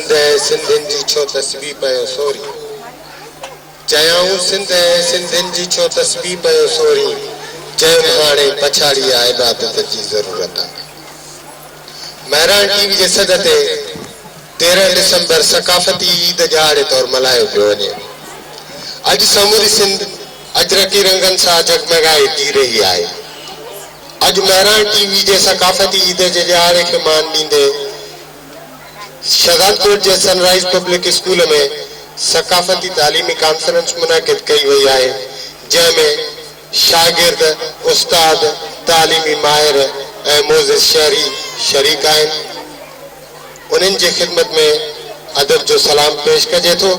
सिंध सिंधिन जी छो तस्बीह पयो सोरी चयाऊं सिंध सिंधिन जी छो तस्बीह पयो सोरी चयो हाणे पछाड़ी आहे इबादत जी ज़रूरत आहे। महरान टीवी जे सद ते 13 दिसंबर सकाफ़ती ईद ॾियारे तौरु मल्हायो पियो वञे। अॼु समूरी सिंध अजरकी रंगनि सां जगमगाए थी रही आहे। अॼु महरान टीवी जे सकाफ़ती ईद जे ॾियारे खे मान ॾींदे शहजादपुर जे सनराइज़ पब्लिक स्कूल में सकाफ़ती तालीमी कॉन्फ्रेंस मुनक़िद कई वई आहे, जंहिंमें शागिर्द, उस्ताद, तालीमी माहिर ऐं मोज़िज़ शहरी शरीक आहिनि। उन्हनि जी ख़िदमत में अदब जो सलाम पेश कजे थो।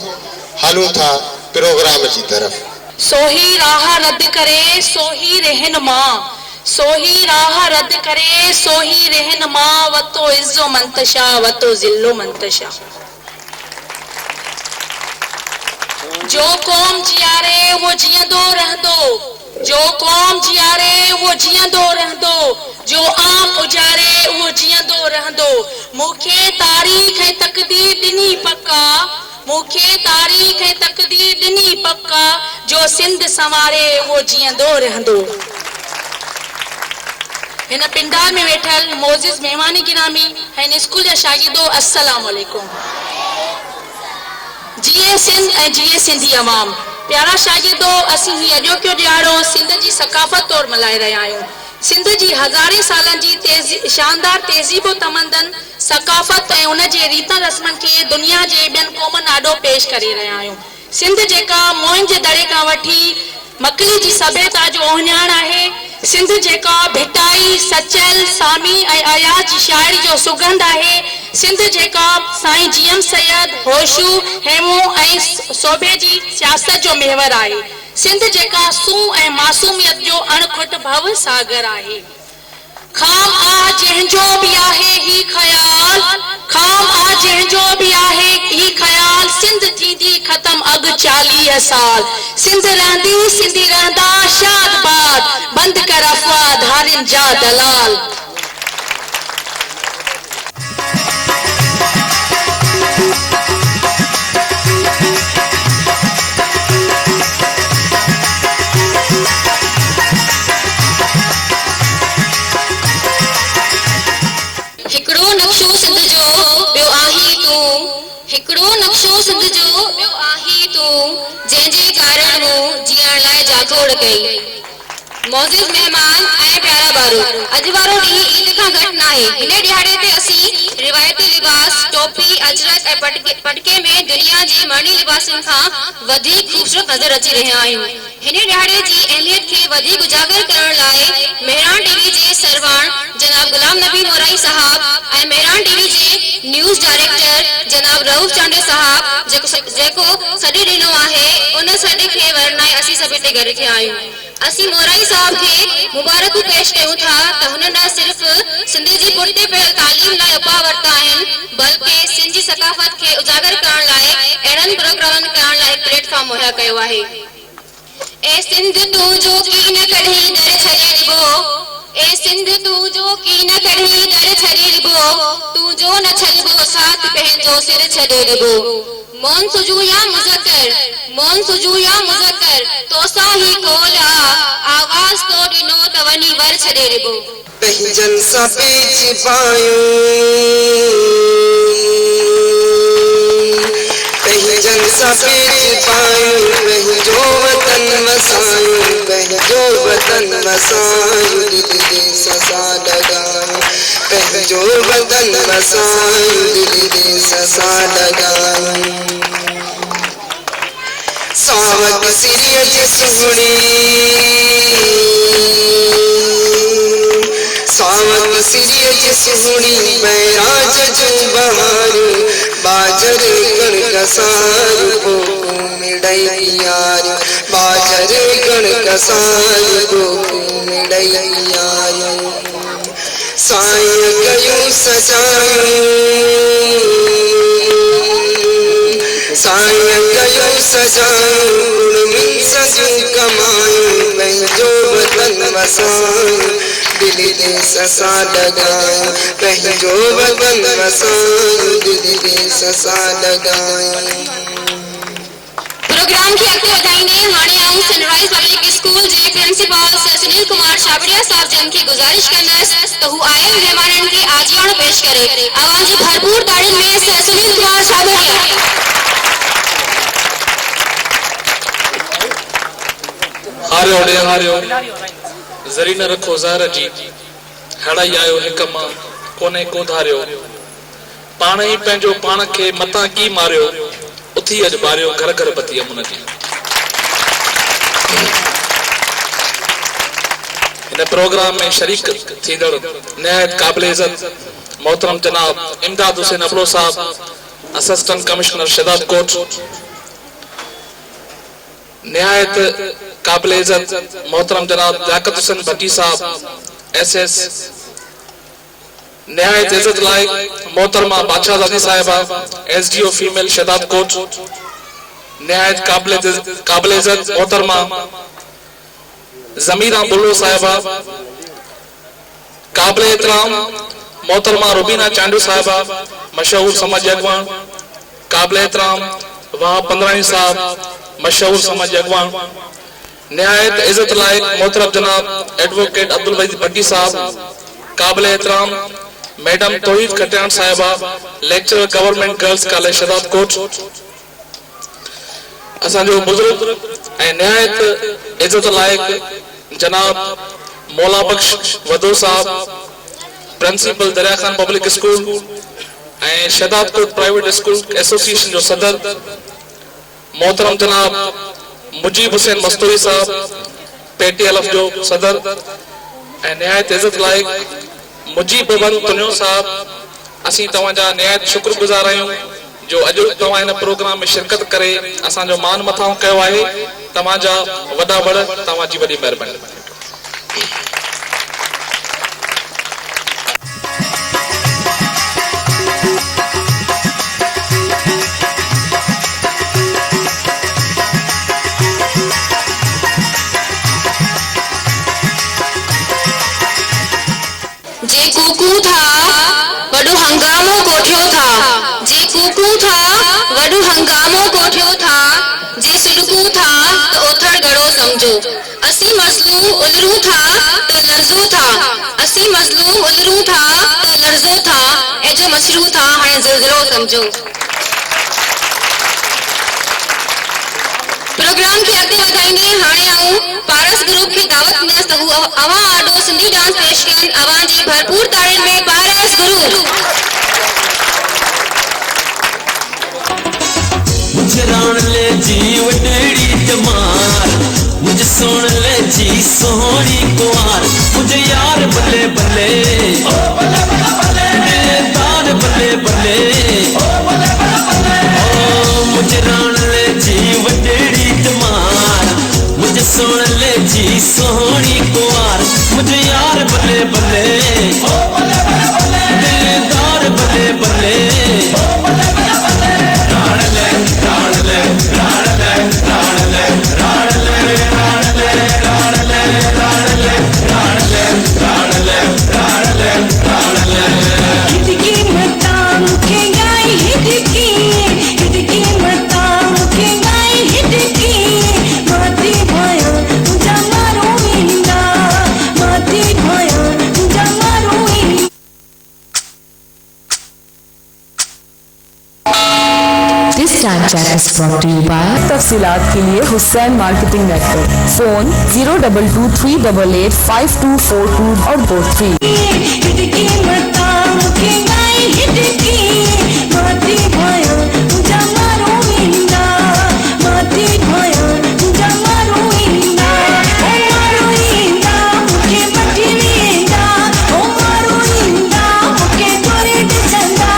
हलूं था प्रोग्राम जी तरफ़। सोही राह रद्द करे सोही रहनुमा, सोही राह रद्द करे सोही रहनुमा, वतो इज़्ज़ो मंतशा वतो ज़िल्लो मंतशा। जो कौम जियारे वो जियंदो रहंदो, जो कौम जियारे वो जियंदो रहंदो, जो आम उजारे वो जियंदो रहंदो। मूंखे तारीख़ ऐं तक़दीर ॾिनी पक्का, मूंखे तारीख़ ऐं तक़दीर ॾिनी पक्का, जो सिंध संवारे वो जियंदो रहंदो। हिन पिंडार में वेठल मोज़िज़ मेहमानी गिरामी ऐं स्कूल जा शागिर्दो, अस्सलाम वालेकुम। जिए सिंध ऐं जिए सिंधी अवाम। प्यारा शागिर्दो, असीं ही अॼोकियो ॾियारो सिंध जी सकाफ़त तौरु मल्हाए रहिया आहियूं। सिंध जी हज़ारे सालनि जी शानदार तहज़ीब तमंदन सकाफ़त ऐं उन जे रीतनि रस्मनि खे दुनिया जे ॿियनि क़ौमनि ॾाढो पेश करे रहिया आहियूं। सिंध जेका मोइन जे दड़े खां वठी मकली जी सभ्यता जो ओहनियाण आहे, सिंध जेका भिटाई, सचल, सामी ऐं अयाज जी शाइरी जो सुगंध आहे, सिंध जेका साईं जीएम सैयद, होशू, हेमू ऐं सोभे जी सियासत जो महवर आहे, सिंध जेका सूं ऐं मासूमियत जो अणखुट भव सागर आहे। खाम आ जंहिंजो बि आहे ही ख़याल, खाम आ जंहिंजो बि आहे ही ख़याल, सिंध थींदी ख़त्म अॻु 40 साल। सिंध रहंदी सिंधी रहंदा शाद बाद, बंद कर अफ़वाह धारिन जा दलाल। हिकड़ो नक्शो सिंध जो ॿियो आही तूं, हिकड़ो नक्शो सिंध जो ॿियो आही तूं, जंहिंजे कारण मूं जीअण लाइ जाथोड़ कई। मोज़िज़ मेहमान ऐं प्यारा बारो, अॼु वारो ॾींहुं ईद खां घटि न आहे। हिन ॾियारे ते असीं रिवायती लिबास, टोपी, अजरक ऐं पटके में दुनिया जे मर्नी लिबासनि खां वधीक ख़ूबसूरत नज़र अची रहिया आहियूं। हिन ॾियारे जी अहमियत खे वधीक उजागर करण लाइ महरान टीवी जे सरवाण जनाब गुलाम नबी मोराई साहब ऐं महरान टीवी जे न्यूज़ डायरेक्टर जनाब रऊफ चांडे साहब जेको सॾु ॾिनो आहे, उन सॾु खे वरनाए असीं सभु हिते गॾु थिया आहियूं। असीं मोराई साहब खे मुबारकूं पेश कयूं था त हुन न सिर्फ़ सिंधी जी पुठिते पियल तालीम लाइ उपा वरिता आहिनि, बल्कि सिंधी सकाफ़त खे उजागर करण लाइ अहिड़नि प्रोग्रामनि करण लाइ प्लेटफॉर्म मुहैया कयो आहे। ए सिंध तूं जो की न कढी दर छॾे ॾिबो, ए सिंध तूं जो की न कढी दर छॾे ॾिबो, तूं जो न छॾिबो साथ पंहिंजो सिर छॾे ॾिबो। मोन सुजू या मुज़क्कर, मोन सुजू या मुज़क्कर, तोसां ही कोला आवाज़ तो ॾिनो त वञी वर छॾे ॾिबो। पंहिंजन सां पेच पायूं, पंहिंजन सां पेच पायूं, पंहिंजो वतन वसायूं, पंहिंजो वतन वसायूं, दिल दे ससा लॻायूं, पंहिंजो वतन वसायूं, दिल दे ससा लॻायूं। सावक सिरिय जी सुहिणी, सावक सिरिय जी सुहिणी, बैराज जूं बहारूं, बाजर कणक सारूं, गोकूं मिड़ई यारूं, बाजर कणक सारूं, गोकूं मिड़ई यारूं। साईं कयूं सजायूं, साईं कयूं सजायूं, गुण सजूं कमायूं, पंहिंजो वतन वसायूं, दिल दे ससा लॻायूं, पंहिंजो वतन वसायूं, दिल दे ससा लगाई। प्रोग्राम खे अॻिते वधाईंदे हाणे आऊं सनराइज़ पब्लिक स्कूल जे प्रिंसिपल सर सुनील कुमार छाबड़िया साहब जन खे गुज़ारिश कंदसि त हू आयल महिमाननि खे आजियाण पेश करे। आवाज़ जी भरपूर ताड़ियुनि में सर सुनील कुमार छाबड़िया। हारियो ॾे हारियो ज़री न रखो ज़हर जी हड़ाई आयो हिक मां कोने को धारियो पाण ई पंहिंजो पाण खे मतां की मारियो उथी अॼु ॿारियो घर घर बती अमुन जी। हिन प्रोग्राम में शरीक थींदड़ निहायत क़ाबिल इज़त मोहतरम जनाब इमदाद हुसैन अबलो साहब असिस्टेंट कमिश्नर शदाब कोट, निहायत क़ाबिल इज़त मोहतरम जनाब लियाकत हुसैन भट्टी साहब SS, निहायत इज़त लायक मोहतरमा बादशाहज़ादी साहिबा SDO फीमेल शदाब कोट, निहायत क़ाबिल इज़त मोहतरमा ज़मीरा बुल्लो साहिबा, क़ाबिल एहतराम मोहतरमा रुबीना चांडू साहिबा मशहूर समाजी अगवान, क़ाबिल एहतराम वहाब पंद्रानी साहब मशहूर समाजी अगवान, निहायत इज़त लायक मोहतरम जनाब एडवोकेट अब्दुल वहीद भट्टी साहब, क़ाबिल एहतराम मैडम तौहीद खटियान साहिबा lecturer government girls college Shahdad Kot, असांजो बुजुर्ग ऐं निहायत इज़त लायक जनाब मौला बख्श वदो साहब प्रिंसिपल दरिया खान पब्लिक स्कूल ऐं शदाब कोट प्राइवेट स्कूल एसोसिएशन जो सदर मोहतरम जनाब मुजीब हुसैन मस्तूरी साहब PTLF जो सदर ऐं निहायत इज़त लायक मुजीब बबन तुनियो साहब, असीं तव्हांजा निहायत शुक्रगुज़ार आहियूं जो अॼु तव्हां हिन प्रोग्राम में शिरकत करे असांजो मान मथां कयो आहे। तव्हांजा वॾा वड़ तव्हांजी वॾी महिरबानी। जे कुकू था वॾो हंगामो कोठियो था, जे कुकू था वॾो हंगामो कोठियो था, जे सिडकू था तो ओथड़ गड़ो समझो, असी मज़लूम उलरू था तो लर्ज़ो था, असी मज़लूम उलरू था तो लर्ज़ो था, ए जो मशरू था हाणे ज़िलज़िलो समझो। प्रोग्राम खे अॻिते वधाईंदे हाणे आऊं पारस ग्रुप खे दावत ॾियसि त हू अवां आॾो सिंधी डांस पेश कनि। अवां जी भरपूर ताड़ियुनि में पारस ग्रुप। मुझे राण ले जी वडेड़ी तमार, मुझे सुन ले जी सोहनी कुआर, मुझे यार बल्ले बल्ले ओ बल्ले बल्ले बल्ले दान बल्ले बल्ले ओ बल्ले बल्ले बल्ले ओ मुझे राण ले जी वडेड़ी तमार, मुझे सुन ले जी सोहनी कुआर, मुझे यार बल्ले बल्ले ओ बल्ले बल्ले बल्ले दान बल्ले बल्ले ओ बल्ले बल्ले बल्ले राण ले राण ले राण ले राण ले राण ले राण ले राण ले राण ले राण ले राण ले राण ले राण ले हिदकी मता मुखे गाई हिदकी मता मुखे गाई हिदकी माती भया तुझा मारो इंदा माती भया तुझा मारो इंदा। This time check is brought to you by तफसीलात के लिए हुसैन मार्केटिंग नेटवर्क, फोन 022388524 और 23। हिदकी मता मुखे गाई हिदकी माती भया तुझा मारो इंदा माती भया तुझा मारो इंदा ओ मारो इंदा मुखे मटी इंदा ओ मारो इंदा मुखे तोरे चंदा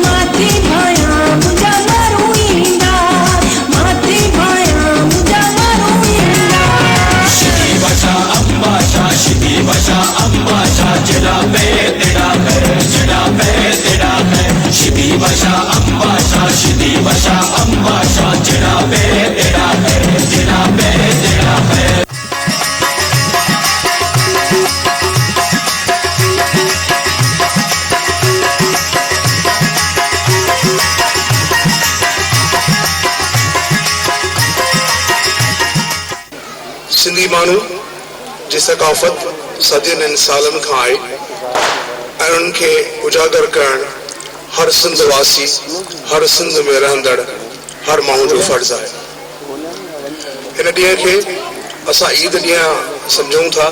माती भया तुझा मारो इंदा माती भया तुझा मारो इंदा। शिदी बशा जिला पे तेरा है शिदी बशा अम्बा सिंधी माण्हू जी सकाफ़त सदियुनि सालनि खां आहे ऐं उन्हनि खे उजागर करणु हर सिंध वासी, हर सिंध में रहंदड़ हर माण्हू जो फर्ज़ आहे। हिन ॾींहं खे असां ईद ॾींहुं सम्झूं था,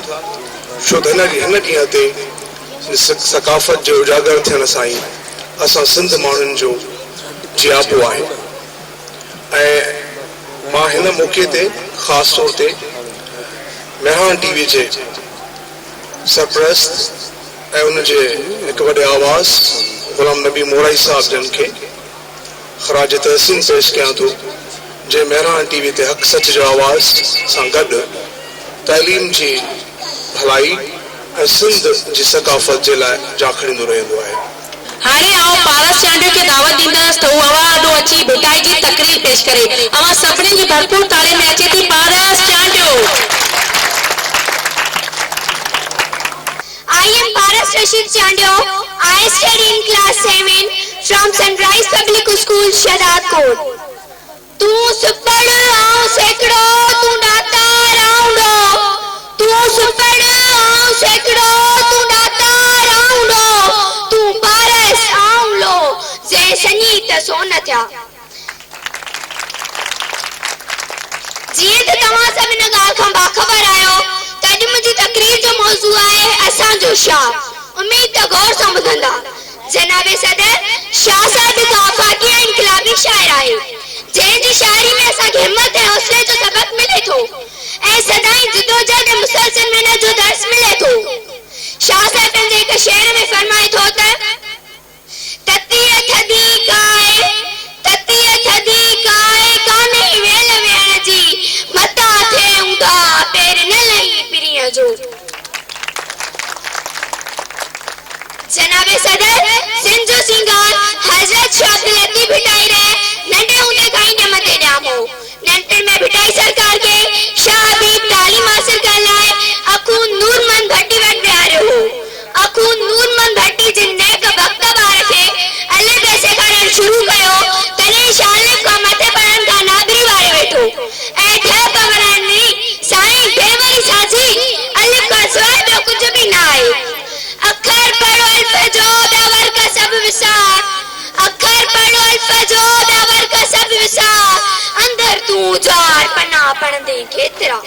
छो त हिन ॾींहं ते सकाफ़त जो उजागर थियण सां ई असां सिंध माण्हुनि जो जियापो आहे। ऐं मां हिन मौक़े ते ख़ासि तौर ते मेहरान टीवी जे सरपरस्त ऐं उनजे हिकु वॾे आवाज़ गुलाम नबी मोराई साहब जन खे ख़राज तहसीन पेश कयां थो, जे मेहरान टीवी ते हक़ सच जो आवाज़ सां गॾु तइलीम जी भलाई ऐं सिंध जी सकाफ़त जे लाइ जाखड़ींदो रहंदो आहे। हाणे आओ पारस चांडियो खे दावत ॾींदसि त हू अवार्ड अची भिटाई जी तकरीर पेश करे। अवां सभिनी जी भरपूर ताली में अचे थी पारस Chandio. I am Paras Rashid Chandio. I study in class 7 from Sunrise Public School, Shadadkot. तू सुपड़ आओ सेकड़ो तू दाता राउंडो, तू सुपड़ आओ सेकड़ो तू दाता राउंडो, तू पारस आउलो जे संगीत सोन थिया। जीअं त तव्हां सभ हिन ॻाल्हि खां बाख़बर आहियो त अॼु मुंहिंजी तकरीर जो मौज़ू आहे असांजो शाह। उम्मीद त गौर सां ॿुधंदा। जनाबे सदर शाह साहिब हिकु आफ़ाक़ी ऐं इनकलाबी शाइर आहे, जंहिंजी शाइरी में असांखे हिम्मत ऐं हौसले जो सबक़ मिले थो ऐं सदाईं जिदोजहद ऐं मुसलसल महिनत जो दर्स मिले थो। शाह साहिब पंहिंजे हिकु शेर में फरमाए थो त ततीअ थधी काए कान्हे वेल वेहण जी, मता थे ऊंधा पेर न लही पिरीअ जो। जनाबे सदर सिंध जो सिंगार हजरत शाह अब्दुल लतीफ भिटाई रहे नंढे हूंदे खां ई ॼमंदे ॼामो। नंढपण में भिटाई सरकार के शाह हबीब तालीम हासिल करण लाइ अखून नूरमंद भट्टी वटि विहारियो हो। अखून नूरमंद भट्टी जिन नेक वक्त ॿार खे अलिफ ॿे सेखारणु शुरू कयो, तॾहिं शाह अलिफ खां मथे पढ़ण खां नादरी वारे वेठो ऐं ठह पवरनि साईं बेवरी साजी अलिफ खां सवाइ ॿियो कुझु बि न आहे। अखर पढ़ो अल्फ जो दावर का सब विसार, अखर पढ़ो अल्फ जो दावर का सब विसार, अंदर तू जार पना पढ़ंदे केतिरा।